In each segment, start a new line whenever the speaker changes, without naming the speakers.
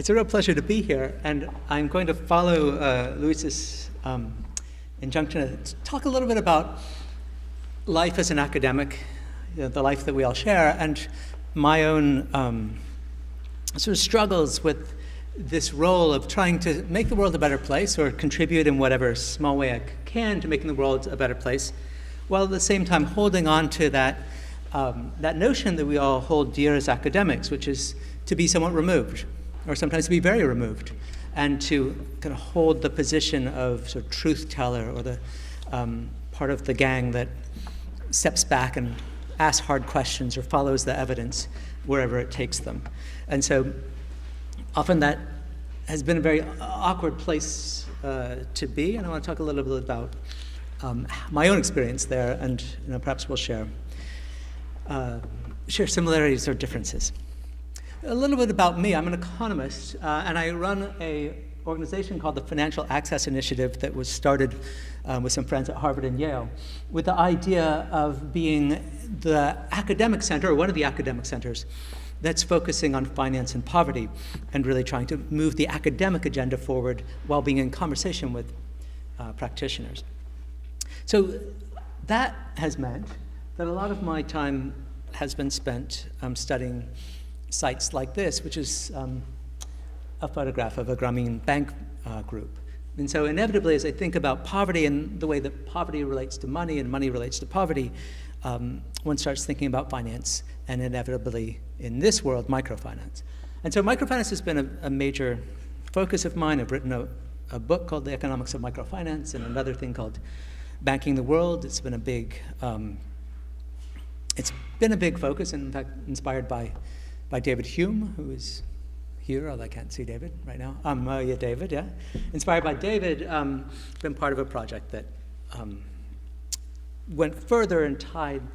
It's a real pleasure to be here, and I'm going to follow Luis's injunction to talk a little bit about life as an academic, the life that we all share, and my own sort of struggles with this role of trying to make the world a better place or contribute in whatever small way I can to making the world a better place, while at the same time holding on to that notion that we all hold dear as academics, which is to be somewhat removed, or sometimes to be very removed, and to kind of hold the position of sort of truth teller, or the part of the gang that steps back and asks hard questions or follows the evidence wherever it takes them. And so often that has been a very awkward place to be, and I want to talk a little bit about my own experience there, and perhaps we'll share similarities or differences. A little bit about me. I'm an economist, and I run an organization called the Financial Access Initiative that was started with some friends at Harvard and Yale, with the idea of being the academic center, or one of the academic centers, that's focusing on finance and poverty, and really trying to move the academic agenda forward while being in conversation with practitioners. So that has meant that a lot of my time has been spent studying sites like this, which is a photograph of a Grameen Bank group. And so inevitably, as I think about poverty and the way that poverty relates to money and money relates to poverty, one starts thinking about finance, and inevitably, in this world, microfinance. And so microfinance has been a major focus of mine. I've written a book called The Economics of Microfinance, and another thing called Banking the World. It's been a big focus, and in fact, inspired by David Hume, who is here, although I can't see David right now. Yeah, David, yeah. Inspired by David, been part of a project that went further and tying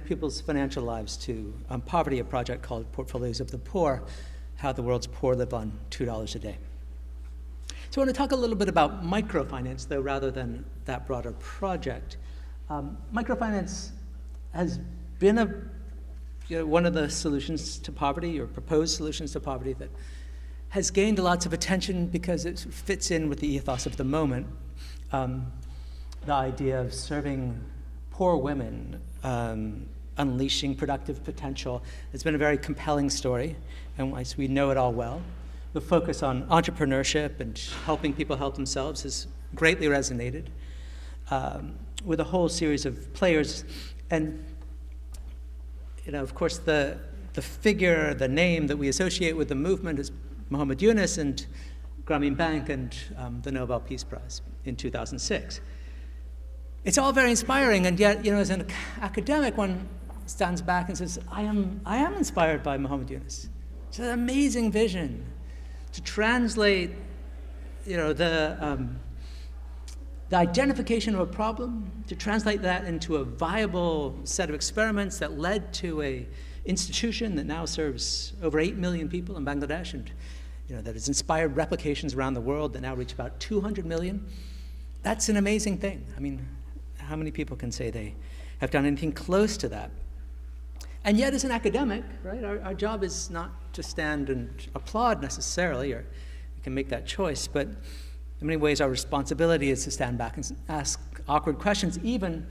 people's financial lives to poverty, a project called Portfolios of the Poor, how the world's poor live on $2 a day. So I want to talk a little bit about microfinance, though, rather than that broader project. Microfinance has been one of the solutions to poverty, or proposed solutions to poverty, that has gained lots of attention because it fits in with the ethos of the moment. The idea of serving poor women, unleashing productive potential, has been a very compelling story, and we know it all well. The focus on entrepreneurship and helping people help themselves has greatly resonated with a whole series of players. And of course, the figure, the name that we associate with the movement is Mohammed Yunus and Grameen Bank and the Nobel Peace Prize in 2006. It's all very inspiring, and yet, as an academic, one stands back and says, I am inspired by Mohammed Yunus. It's an amazing vision to translate, the identification of a problem, to translate that into a viable set of experiments that led to an institution that now serves over 8 million people in Bangladesh, and that has inspired replications around the world that now reach about 200 million. That's an amazing thing. I mean, how many people can say they have done anything close to that? And yet, as an academic, right, our job is not to stand and applaud necessarily, or we can make that choice, but in many ways, our responsibility is to stand back and ask awkward questions, even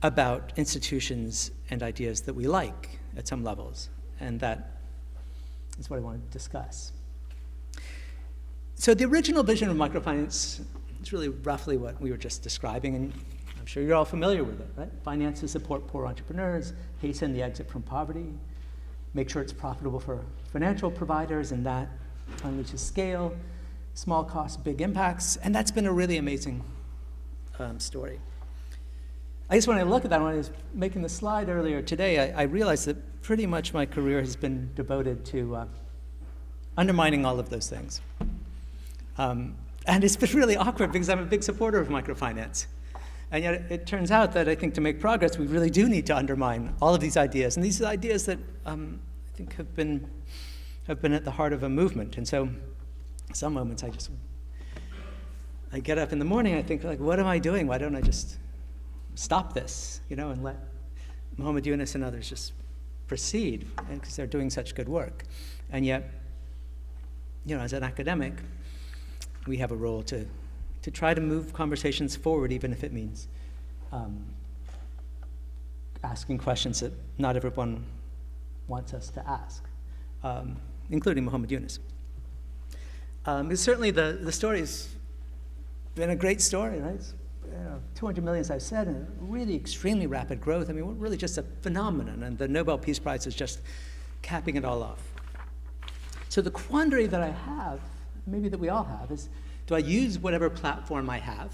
about institutions and ideas that we like at some levels. And that is what I want to discuss. So the original vision of microfinance is really roughly what we were just describing, and I'm sure you're all familiar with it, right? Finance to support poor entrepreneurs, hasten the exit from poverty, make sure it's profitable for financial providers, and that unleashes scale, small costs, big impacts, and that's been a really amazing story. I guess when I look at that, when I was making the slide earlier today, I realized that pretty much my career has been devoted to undermining all of those things. And it's been really awkward because I'm a big supporter of microfinance. And yet it turns out that I think to make progress, we really do need to undermine all of these ideas. And these are ideas that I think have been at the heart of a movement. And so some moments I get up in the morning, I think, like, what am I doing? Why don't I just stop this, and let Mohammed Yunus and others just proceed, because they're doing such good work. And yet, as an academic, we have a role to try to move conversations forward, even if it means asking questions that not everyone wants us to ask, including Muhammad Yunus. Certainly the story's been a great story, right? It's, 200 million, as I've said, and really extremely rapid growth. I mean, we're really just a phenomenon, and the Nobel Peace Prize is just capping it all off. So the quandary that I have, maybe that we all have, is do I use whatever platform I have?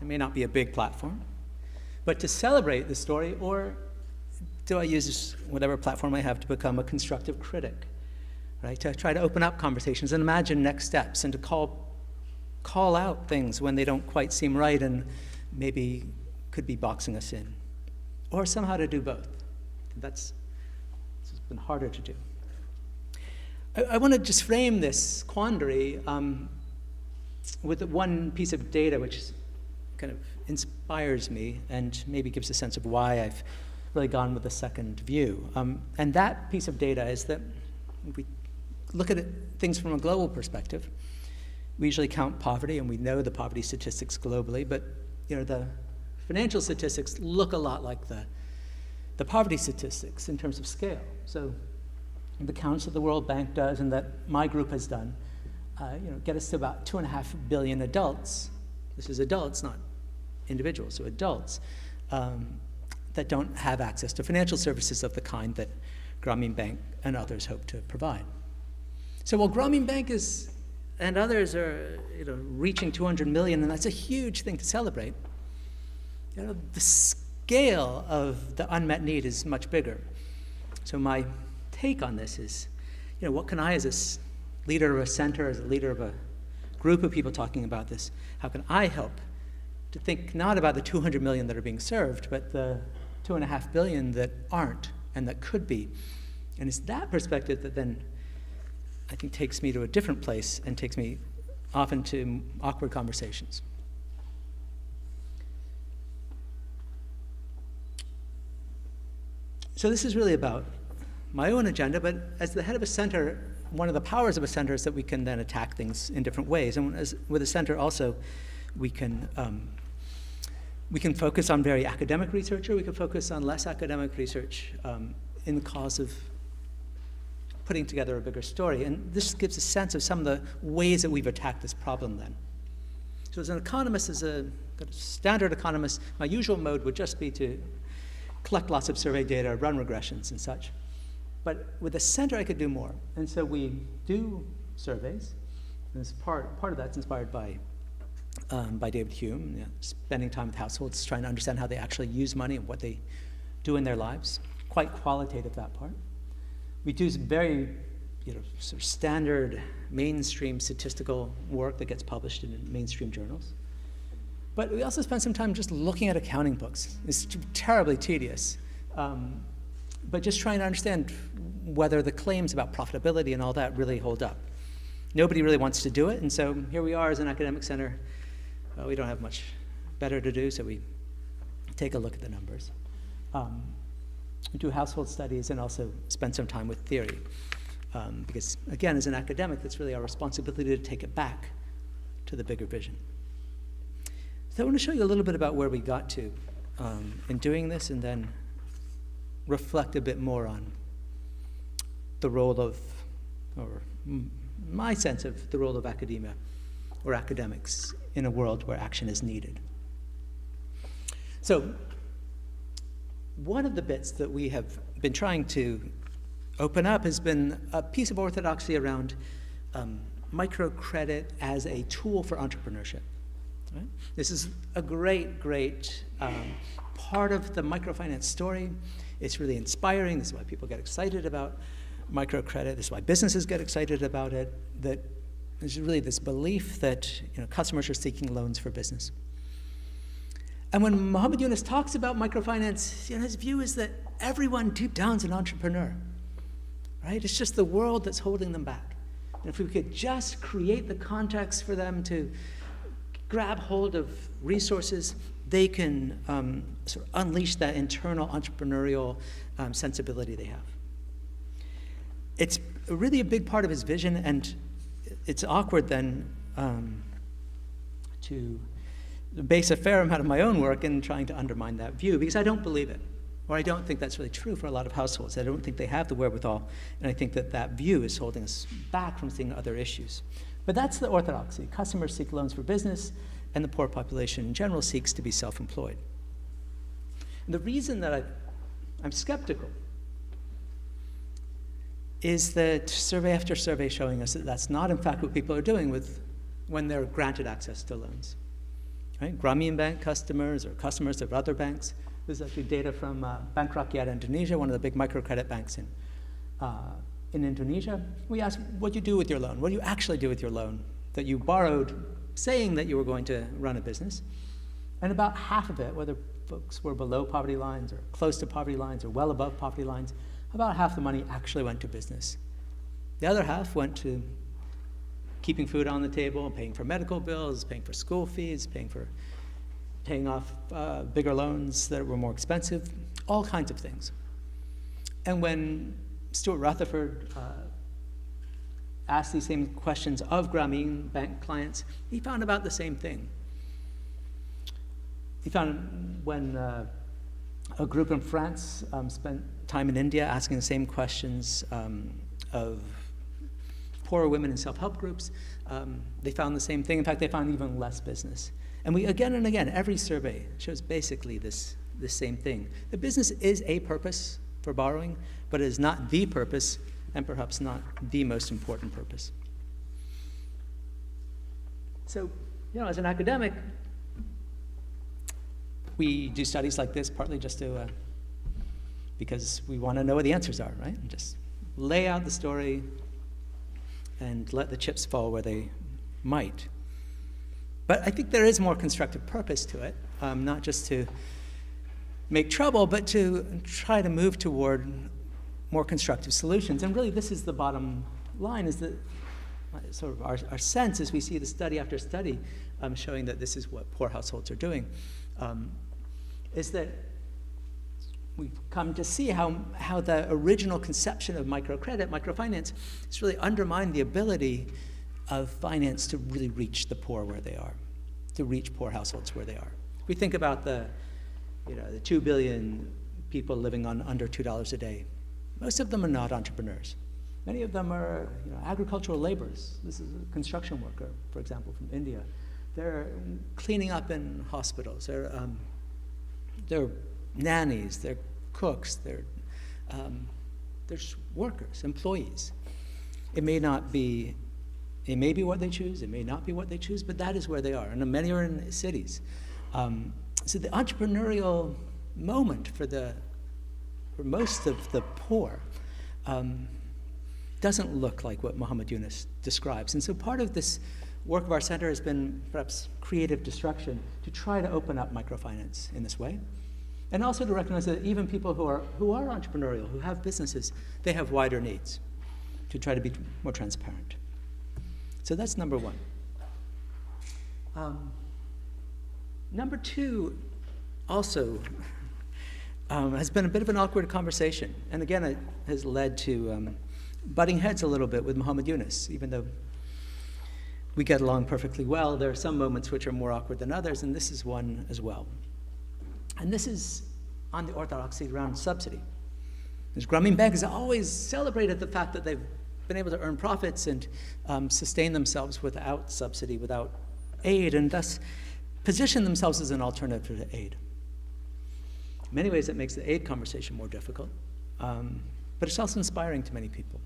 It may not be a big platform, but to celebrate the story, or do I use whatever platform I have to become a constructive critic, right? To try to open up conversations and imagine next steps, and to call out things when they don't quite seem right and maybe could be boxing us in, or somehow to do both. This has been harder to do. I want to just frame this quandary with one piece of data which kind of inspires me and maybe gives a sense of why I've really gone with the second view. And that piece of data is that if we look at things from a global perspective, we usually count poverty, and we know the poverty statistics globally, but the financial statistics look a lot like the poverty statistics in terms of scale. So the counts that the World Bank does and that my group has done, get us to about 2.5 billion adults. This is adults, not individuals, so adults that don't have access to financial services of the kind that Grameen Bank and others hope to provide. So while Grameen Bank and others are reaching 200 million, and that's a huge thing to celebrate, the scale of the unmet need is much bigger. So my take on this is, what can I, as a leader of a center, as a leader of a group of people talking about this, how can I help to think not about the 200 million that are being served, but the 2.5 billion that aren't and that could be? And it's that perspective that then I think takes me to a different place and takes me often to awkward conversations. So this is really about my own agenda, but as the head of a center, one of the powers of a center is that we can then attack things in different ways. And with a center also, we can focus on very academic research, or we can focus on less academic research in the cause of putting together a bigger story. And this gives a sense of some of the ways that we've attacked this problem then. So as an economist, as a standard economist, my usual mode would just be to collect lots of survey data, run regressions and such. But with a center, I could do more. And so we do surveys. And as part of that's inspired by David Hume, spending time with households, trying to understand how they actually use money and what they do in their lives. Quite qualitative, that part. We do some very sort of standard mainstream statistical work that gets published in mainstream journals. But we also spend some time just looking at accounting books. It's terribly tedious, but just trying to understand whether the claims about profitability and all that really hold up. Nobody really wants to do it, and so here we are as an academic center. We don't have much better to do, so we take a look at the numbers. We do household studies and also spend some time with theory. Because, again, as an academic, that's really our responsibility to take it back to the bigger vision. So I want to show you a little bit about where we got to in doing this, and then reflect a bit more on the role of, or my sense of the role of academia or academics in a world where action is needed. So one of the bits that we have been trying to open up has been a piece of orthodoxy around microcredit as a tool for entrepreneurship. Right? This is a great part of the microfinance story. It's really inspiring. This is why people get excited about microcredit. This is why businesses get excited about it. That there's really this belief that customers are seeking loans for business. And when Muhammad Yunus talks about microfinance, his view is that everyone deep down is an entrepreneur, right? It's just the world that's holding them back. And if we could just create the context for them to grab hold of resources, they can sort of unleash that internal entrepreneurial sensibility they have. It's really a big part of his vision, and it's awkward then to base a fair amount of my own work in trying to undermine that view, because I don't believe it, or I don't think that's really true for a lot of households. I don't think they have the wherewithal, and I think that that view is holding us back from seeing other issues. But that's the orthodoxy. Customers seek loans for business, and the poor population in general seeks to be self-employed. And the reason that I'm skeptical is that survey after survey showing us that that's not in fact what people are doing when they're granted access to loans. Right? Grameen Bank customers or customers of other banks. This is actually data from Bank Rakyat Indonesia, one of the big microcredit banks in Indonesia. We asked, what do you do with your loan? What do you actually do with your loan that you borrowed saying that you were going to run a business? And about half of it, whether folks were below poverty lines or close to poverty lines or well above poverty lines, about half the money actually went to business. The other half went to keeping food on the table, paying for medical bills, paying for school fees, paying off bigger loans that were more expensive, all kinds of things. And when Stuart Rutherford asked these same questions of Grameen Bank clients, he found about the same thing. He found when a group in France spent time in India asking the same questions of poorer women in self-help groups, they found the same thing. In fact, they found even less business. And we, again and again, every survey shows basically this same thing. The business is a purpose for borrowing, but it is not the purpose, and perhaps not the most important purpose. So, as an academic, we do studies like this partly just to, because we want to know what the answers are, right? And just lay out the story and let the chips fall where they might. But I think there is more constructive purpose to it, not just to make trouble, but to try to move toward more constructive solutions. And really, this is the bottom line, is that sort of our sense as we see the study after study showing that this is what poor households are doing, is that we've come to see how the original conception of microcredit, microfinance, has really undermined the ability of finance to really reach the poor where they are, to reach poor households where they are. We think about the 2 billion people living on under $2 a day. Most of them are not entrepreneurs. Many of them are agricultural laborers. This is a construction worker, for example, from India. They're cleaning up in hospitals. They're nannies, they're cooks, they're just workers, employees. It may be what they choose, it may not be what they choose, but that is where they are, and many are in cities. So the entrepreneurial moment for most of the poor doesn't look like what Muhammad Yunus describes. And so part of this work of our center has been perhaps creative destruction to try to open up microfinance in this way. And also to recognize that even people who are entrepreneurial, who have businesses, they have wider needs, to try to be more transparent. So that's number one. Number two also has been a bit of an awkward conversation. And again, it has led to butting heads a little bit with Muhammad Yunus. Even though we get along perfectly well, there are some moments which are more awkward than others, and this is one as well. And this is on the orthodoxy around subsidy. Because Grameen Bank has always celebrated the fact that they've been able to earn profits and sustain themselves without subsidy, without aid, and thus position themselves as an alternative to aid. In many ways, it makes the aid conversation more difficult, but it's also inspiring to many people.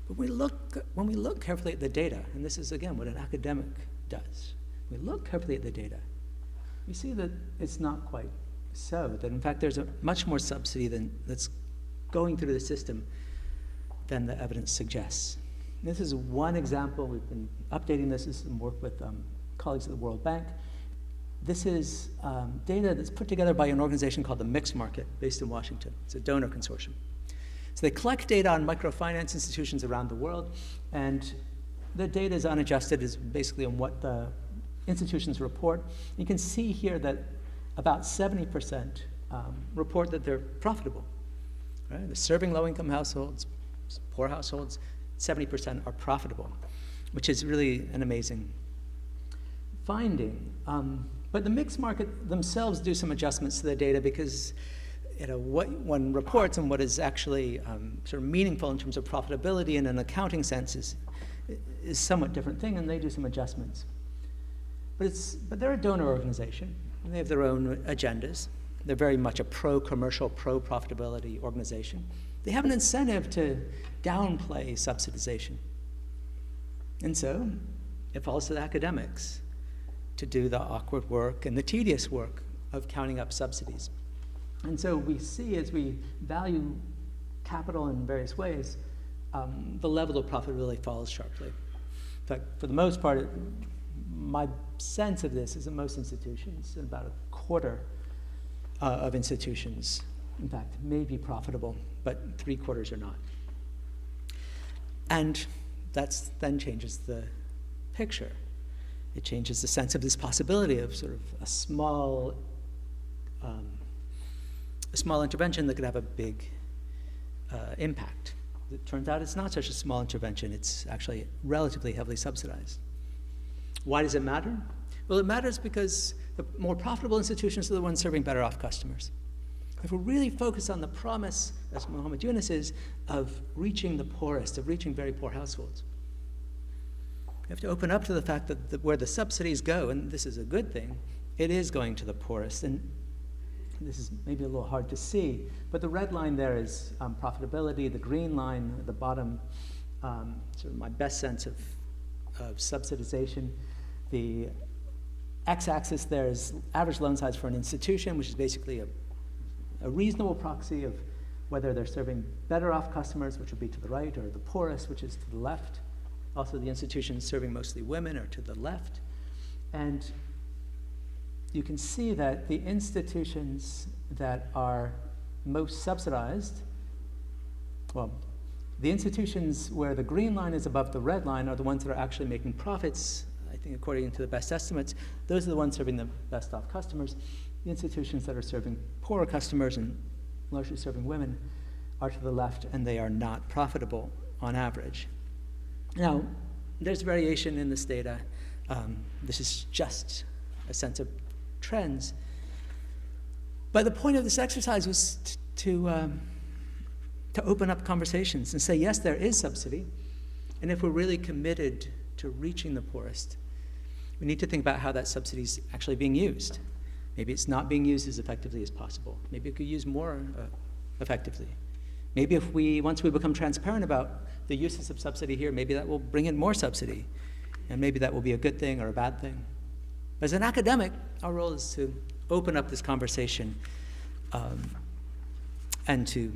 But when we look carefully at the data, and this is, again, what an academic does, we look carefully at the data, we see that it's not quite so, that in fact there's much more subsidy that's going through the system than the evidence suggests. And this is one example. We've been updating this as some work with colleagues at the World Bank. This is data that's put together by an organization called the Mixed Market, based in Washington. It's a donor consortium. So they collect data on microfinance institutions around the world, and the data is unadjusted, is basically on what the institutions report. You can see here that about 70% report that they're profitable. Right? They're serving low-income households, poor households, 70% are profitable. which is really an amazing finding. But the mixed market themselves do some adjustments to the data because what one reports and what is actually sort of meaningful in terms of profitability in an accounting sense is somewhat different thing, and they do some adjustments. But they're a donor organization, and they have their own agendas. They're very much a pro-commercial, pro-profitability organization. They have an incentive to downplay subsidization. And so it falls to the academics to do the awkward work and the tedious work of counting up subsidies. And so we see, as we value capital in various ways, the level of profitability falls sharply. In fact, for the most part, my sense of this is that most institutions, about a quarter of institutions, in fact, may be profitable, but 3/4 are not. And that then changes the picture. It changes the sense of this possibility of sort of a small intervention that could have a big impact. It turns out it's not such a small intervention. It's actually relatively heavily subsidized. Why does it matter? Well, it matters because the more profitable institutions are the ones serving better off customers. If we're really focused on the promise, as Muhammad Yunus is, of reaching the poorest, of reaching very poor households, we have to open up to the fact that where the subsidies go, and this is a good thing, it is going to the poorest. And this is maybe a little hard to see, but the red line there is profitability. The green line at the bottom, sort of my best sense of subsidization. The x-axis there is average loan size for an institution, which is basically a reasonable proxy of whether they're serving better off customers, which would be to the right, or the poorest, which is to the left. Also, the institutions serving mostly women are to the left. And you can see that the institutions that are most subsidized, well, the institutions where the green line is above the red line are the ones that are actually making profits. I think according to the best estimates, those are the ones serving the best off customers. The institutions that are serving poorer customers and largely serving women are to the left, and they are not profitable on average. Now, there's variation in this data. This is just a sense of trends. But the point of this exercise was to open up conversations and say, yes, there is subsidy. And if we're really committed to reaching the poorest, we need to think about how that subsidy is actually being used. Maybe it's not being used as effectively as possible. Maybe it could use more effectively. Maybe once we become transparent about the uses of subsidy here, maybe that will bring in more subsidy. And maybe that will be a good thing or a bad thing. As an academic, our role is to open up this conversation and to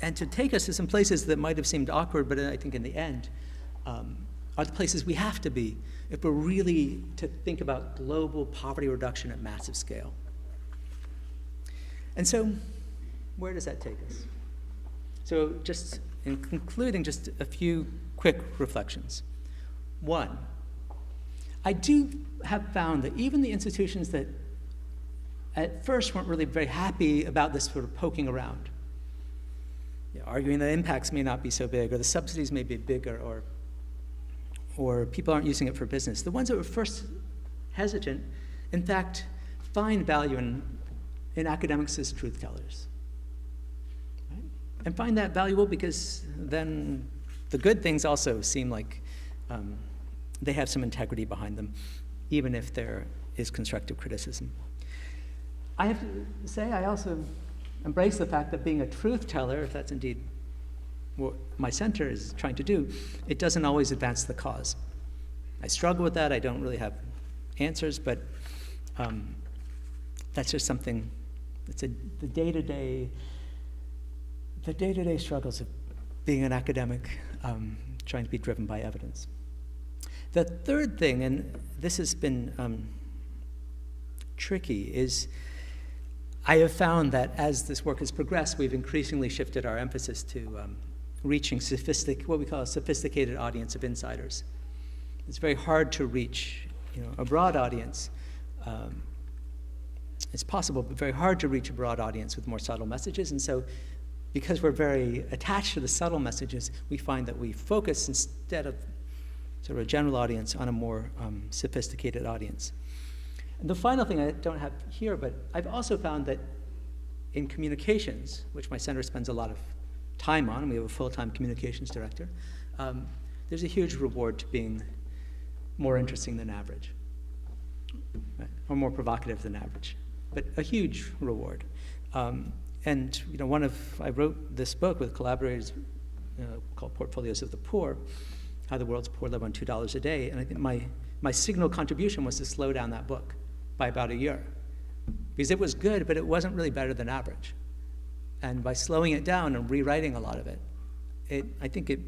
take us to some places that might have seemed awkward, but I think in the end are the places we have to be if we're really to think about global poverty reduction at massive scale. And so, where does that take us? So just in concluding, just a few quick reflections. One, I do have found that even the institutions that at first weren't really very happy about this sort of poking around, arguing that impacts may not be so big, or the subsidies may be bigger, or people aren't using it for business. The ones that were first hesitant, in fact, find value in academics as truth tellers. Right? And find that valuable because then the good things also seem like they have some integrity behind them, even if there is constructive criticism. I have to say, I also embrace the fact that being a truth teller, if that's indeed what my center is trying to do, it doesn't always advance the cause. I struggle with that. I don't really have answers, but that's just something. It's the day-to-day struggles of being an academic, trying to be driven by evidence. The third thing, and this has been tricky, is I have found that as this work has progressed, we've increasingly shifted our emphasis to reaching what we call a sophisticated audience of insiders. It's very hard to reach a broad audience. It's possible, but very hard to reach a broad audience with more subtle messages. And so because we're very attached to the subtle messages, we find that we focus instead of sort of a general audience on a more sophisticated audience. And the final thing I don't have here, but I've also found that in communications, which my center spends a lot of time on, and we have a full-time communications director, there's a huge reward to being more interesting than average, right? Or more provocative than average, but a huge reward. And I wrote this book with collaborators called Portfolios of the Poor, How the World's Poor Live on $2 a Day, and I think my signal contribution was to slow down that book by about a year, because it was good, but it wasn't really better than average. And by slowing it down and rewriting a lot of it, I think it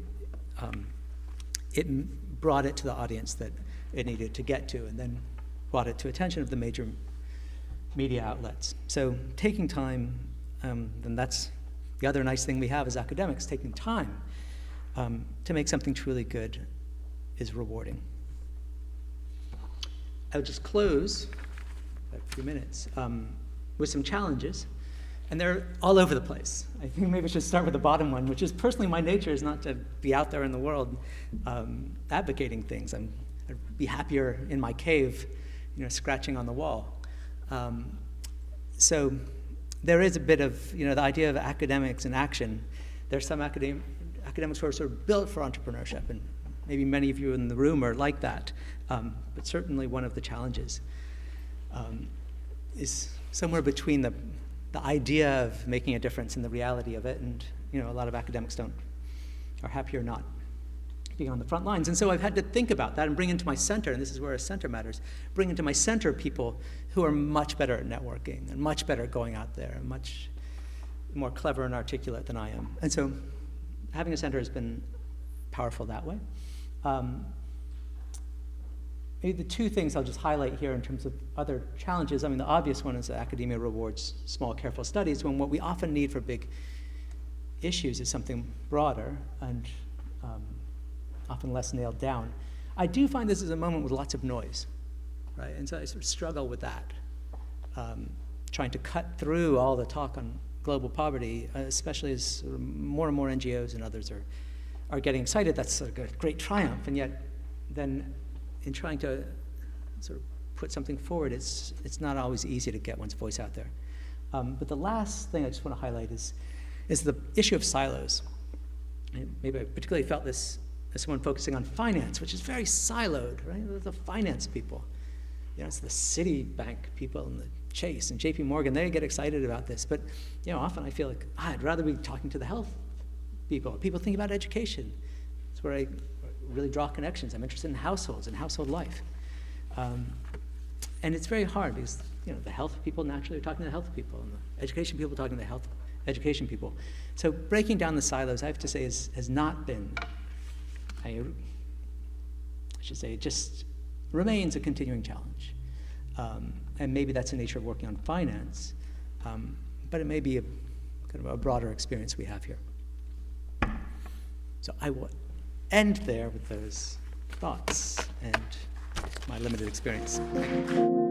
brought it to the audience that it needed to get to, and then brought it to attention of the major media outlets. So taking time, and that's the other nice thing we have as academics, taking time to make something truly good is rewarding. I'll just close, a few minutes, with some challenges. And they're all over the place. I think maybe I should start with the bottom one, which is personally my nature is not to be out there in the world advocating things. I'd be happier in my cave, scratching on the wall. So there is a bit of, the idea of academics and action. There's some academics who are sort of built for entrepreneurship, and maybe many of you in the room are like that. But certainly one of the challenges is somewhere between the idea of making a difference and the reality of it, and a lot of academics are happier not being on the front lines. And so I've had to think about that and bring into my center, and this is where a center matters, bring into my center people who are much better at networking and much better at going out there and much more clever and articulate than I am. And so having a center has been powerful that way. Maybe the two things I'll just highlight here in terms of other challenges. The obvious one is that academia rewards small, careful studies, when what we often need for big issues is something broader and often less nailed down. I do find this is a moment with lots of noise, right? And so I sort of struggle with that, trying to cut through all the talk on global poverty, especially as sort of more and more NGOs and others are getting excited. That's a great triumph, and yet then in trying to sort of put something forward, it's not always easy to get one's voice out there. But the last thing I just want to highlight is the issue of silos. And maybe I particularly felt this as someone focusing on finance, which is very siloed, right? The finance people. It's the Citibank people and the Chase and JP Morgan, they get excited about this. But often I feel like, I'd rather be talking to the health people. People think about education. It's where I really draw connections. I'm interested in households and household life. And it's very hard because the health people naturally are talking to the health people, and the education people talking to the health education people. So breaking down the silos, I have to say, has not been, I should say, it just remains a continuing challenge. And maybe that's the nature of working on finance, but it may be kind of a broader experience we have here. So I will end there with those thoughts and my limited experience. Thank you.